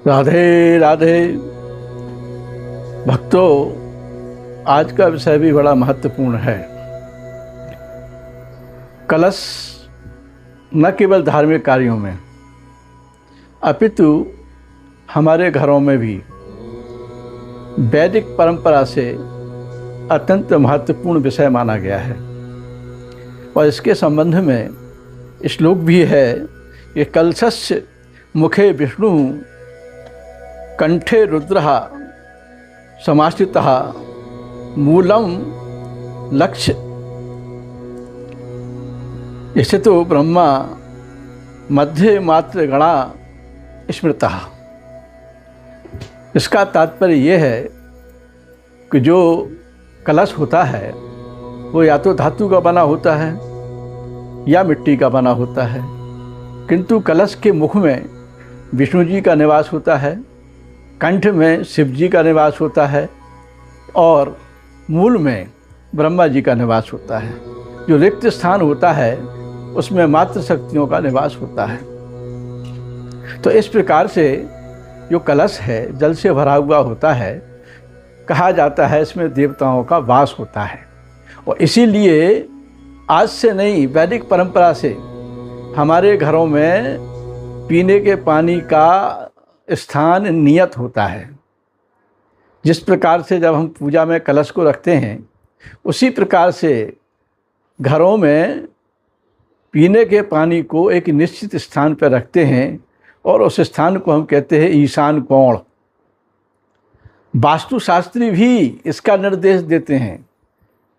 राधे राधे। भक्तों, आज का विषय भी बड़ा महत्वपूर्ण है। कलश न केवल धार्मिक कार्यों में अपितु हमारे घरों में भी वैदिक परंपरा से अत्यंत महत्वपूर्ण विषय माना गया है। और इसके संबंध में श्लोक भी है कि कलशस्य मुखे विष्णु कंठे रुद्रः समाश्रितः मूलम लक्ष्य। इसे तो ब्रह्मा मध्य मात्र गणा स्मृतः। इसका तात्पर्य यह है कि जो कलश होता है वो या तो धातु का बना होता है या मिट्टी का बना होता है, किंतु कलश के मुख में विष्णु जी का निवास होता है, कंठ में शिव जी का निवास होता है और मूल में ब्रह्मा जी का निवास होता है। जो रिक्त स्थान होता है उसमें मात्र शक्तियों का निवास होता है। तो इस प्रकार से जो कलश है जल से भरा हुआ होता है, कहा जाता है इसमें देवताओं का वास होता है। और इसीलिए आज से नहीं, वैदिक परंपरा से हमारे घरों में पीने के पानी का स्थान नियत होता है। जिस प्रकार से जब हम पूजा में कलश को रखते हैं, उसी प्रकार से घरों में पीने के पानी को एक निश्चित स्थान पर रखते हैं और उस स्थान को हम कहते हैं ईशान कोण। वास्तुशास्त्री भी इसका निर्देश देते हैं।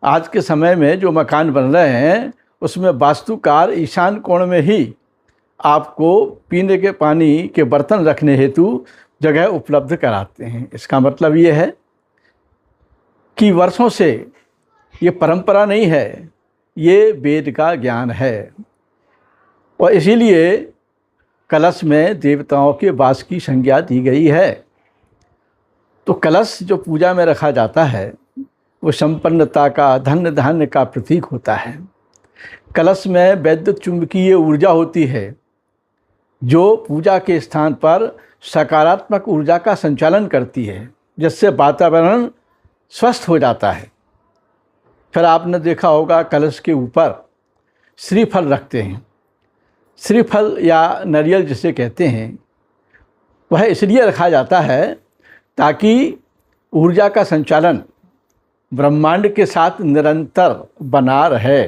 आज के समय में जो मकान बन रहे हैं उसमें वास्तुकार ईशान कोण में ही आपको पीने के पानी के बर्तन रखने हेतु जगह उपलब्ध कराते हैं। इसका मतलब ये है कि वर्षों से ये परंपरा नहीं है, ये वेद का ज्ञान है। और इसीलिए कलश में देवताओं के वास की संज्ञा दी गई है। तो कलश जो पूजा में रखा जाता है वो संपन्नता का, धन धान्य का प्रतीक होता है। कलश में वैद्युत चुंबकीय ऊर्जा होती है जो पूजा के स्थान पर सकारात्मक ऊर्जा का संचालन करती है, जिससे वातावरण स्वस्थ हो जाता है। फिर आपने देखा होगा कलश के ऊपर श्रीफल रखते हैं। श्रीफल या नारियल जिसे कहते हैं, वह इसलिए रखा जाता है ताकि ऊर्जा का संचालन ब्रह्मांड के साथ निरंतर बना रहे,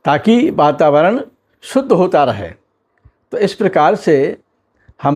ताकि वातावरण शुद्ध होता रहे। तो इस प्रकार से